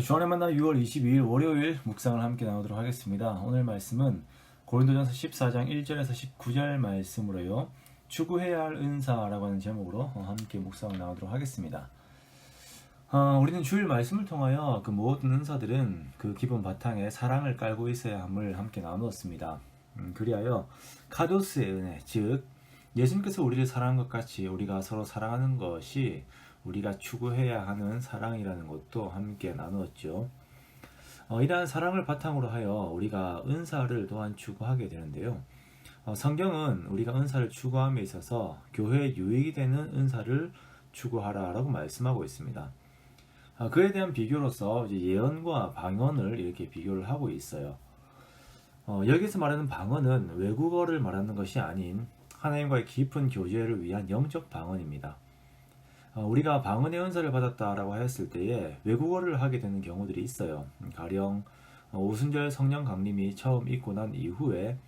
주안의 만남 6월 22일 월요일 묵상을 함께 나누도록 하겠습니다. 오늘 말씀은 고린도전서 14장 1절에서 19절 말씀으로요. 추구해야 할 은사라고 하는 제목으로 함께 묵상을 나누도록 하겠습니다. 우리는 주일 말씀을 통하여 그 모든 은사들은 그 기본 바탕에 사랑을 깔고 있어야 함을 함께 나누었습니다. 그리하여 카도스의 은혜, 즉 예수님께서 우리를 사랑한 것 같이 우리가 서로 사랑하는 것이 우리가 추구해야 하는 사랑이라는 것도 함께 나누었죠. 이러한 사랑을 바탕으로 하여 우리가 은사를 또한 추구하게 되는데요. 성경은 우리가 은사를 추구함에 있어서 교회에 유익이 되는 은사를 추구하라라고 말씀하고 있습니다. 그에 대한 비교로서 이제 예언과 방언을 이렇게 비교를 하고 있어요. 여기서 말하는 방언은 외국어를 말하는 것이 아닌 하나님과의 깊은 교제를 위한 영적 방언입니다. 우리가 방언의 은사를 받았다라고 했을 때에 외국어를 하게 되는 경우들이 있어요. 가령 오순절 성령 강림이 처음 있고 난 이후에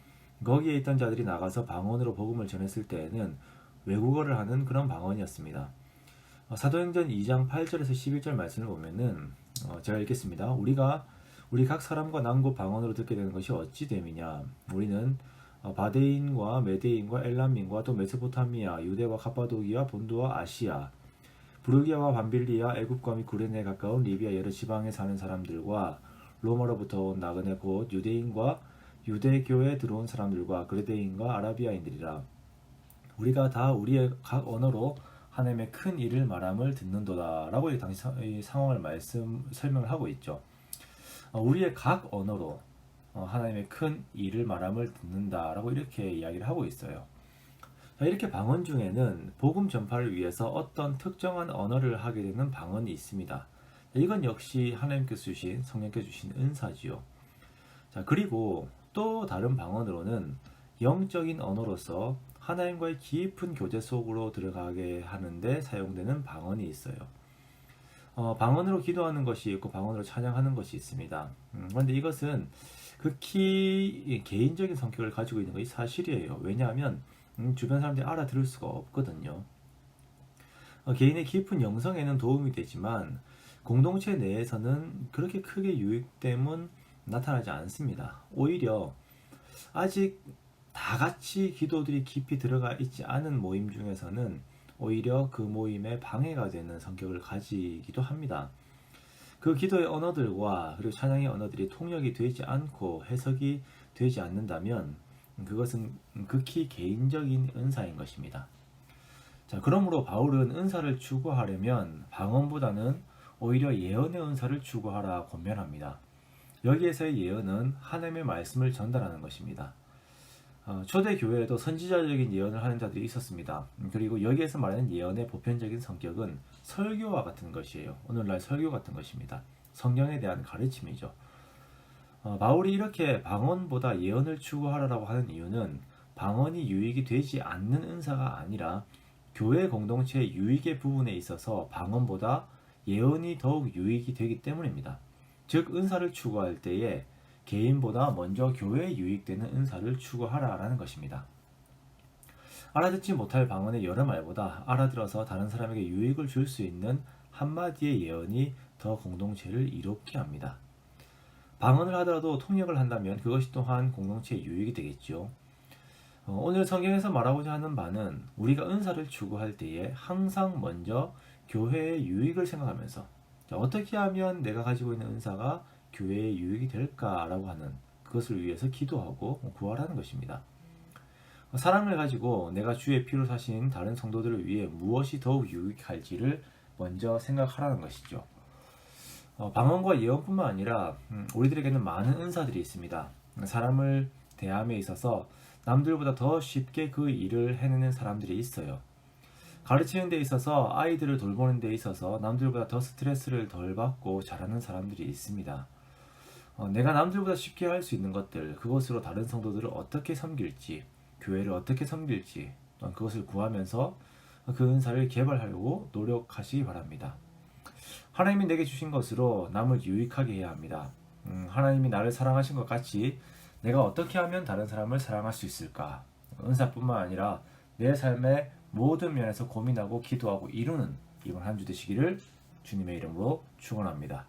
거기에 있던 자들이 나가서 방언으로 복음을 전했을 때에는 외국어를 하는 그런 방언이었습니다. 사도행전 2장 8절에서 11절 말씀을 보면은 제가 읽겠습니다. 우리 각 사람과 난곳 방언으로 듣게 되는 것이 어찌 됨이냐. 우리는 바데인과 메데인과 엘람민과 또 메소포타미아, 유대와 갑바도기아, 본도와 아시아, 부르기아와 밤빌리아, 애굽과 및 구레네에 가까운 리비아 여러 지방에 사는 사람들과 로마로부터 온 나그네 곧 유대인과 유대교에 들어온 사람들과 그레데인과 아라비아인들이라. 우리가 다 우리의 각 언어로 하나님의 큰 일을 말함을 듣는도다 라고 당시 이 상황을 설명을 하고 있죠. 우리의 각 언어로 하나님의 큰 일을 말함을 듣는다 라고 이렇게 이야기를 하고 있어요. 이렇게 방언 중에는 복음 전파를 위해서 어떤 특정한 언어를 하게 되는 방언이 있습니다. 이건 역시 하나님께서 주신, 성령께서 주신 은사지요. 그리고 또 다른 방언으로는 영적인 언어로서 하나님과의 깊은 교제 속으로 들어가게 하는데 사용되는 방언이 있어요. 방언으로 기도하는 것이 있고 방언으로 찬양하는 것이 있습니다. 그런데 이것은 극히 개인적인 성격을 가지고 있는 것이 사실이에요. 왜냐하면 주변 사람들이 알아들을 수가 없거든요. 개인의 깊은 영성에는 도움이 되지만 공동체 내에서는 그렇게 크게 유익됨은 나타나지 않습니다. 오히려 아직 다 같이 기도들이 깊이 들어가 있지 않은 모임 중에서는 오히려 그 모임에 방해가 되는 성격을 가지기도 합니다. 그 기도의 언어들과 그리고 찬양의 언어들이 통역이 되지 않고 해석이 되지 않는다면 그것은 극히 개인적인 은사인 것입니다. 그러므로 바울은 은사를 추구하려면 방언보다는 오히려 예언의 은사를 추구하라 권면합니다. 여기에서의 예언은 하나님의 말씀을 전달하는 것입니다. 초대 교회에도 선지자적인 예언을 하는 자들이 있었습니다. 그리고 여기에서 말하는 예언의 보편적인 성격은 설교와 같은 것이에요. 오늘날 설교 같은 것입니다. 성경에 대한 가르침이죠. 바울이 이렇게 방언보다 예언을 추구하라고 하는 이유는 방언이 유익이 되지 않는 은사가 아니라 교회 공동체의 유익의 부분에 있어서 방언보다 예언이 더욱 유익이 되기 때문입니다. 즉 은사를 추구할 때에 개인보다 먼저 교회에 유익되는 은사를 추구하라라는 것입니다. 알아듣지 못할 방언의 여러 말보다 알아들어서 다른 사람에게 유익을 줄 수 있는 한마디의 예언이 더 공동체를 이롭게 합니다. 방언을 하더라도 통역을 한다면 그것이 또한 공동체의 유익이 되겠죠. 오늘 성경에서 말하고자 하는 바는 우리가 은사를 추구할 때에 항상 먼저 교회의 유익을 생각하면서 어떻게 하면 내가 가지고 있는 은사가 교회의 유익이 될까라고 하는 그것을 위해서 기도하고 구하라는 것입니다. 사랑을 가지고 내가 주의 피로 사신 다른 성도들을 위해 무엇이 더욱 유익할지를 먼저 생각하라는 것이죠. 방언과 예언뿐만 아니라 우리들에게는 많은 은사들이 있습니다. 사람을 대함에 있어서 남들보다 더 쉽게 그 일을 해내는 사람들이 있어요. 가르치는 데 있어서 아이들을 돌보는 데 있어서 남들보다 더 스트레스를 덜 받고 잘하는 사람들이 있습니다. 내가 남들보다 쉽게 할 수 있는 것들, 그것으로 다른 성도들을 어떻게 섬길지, 교회를 어떻게 섬길지 그것을 구하면서 그 은사를 개발하려고 노력하시기 바랍니다. 하나님이 내게 주신 것으로 남을 유익하게 해야 합니다. 하나님이 나를 사랑하신 것 같이 내가 어떻게 하면 다른 사람을 사랑할 수 있을까? 은사뿐만 아니라 내 삶의 모든 면에서 고민하고 기도하고 이루는 이번 한 주 되시기를 주님의 이름으로 축원합니다.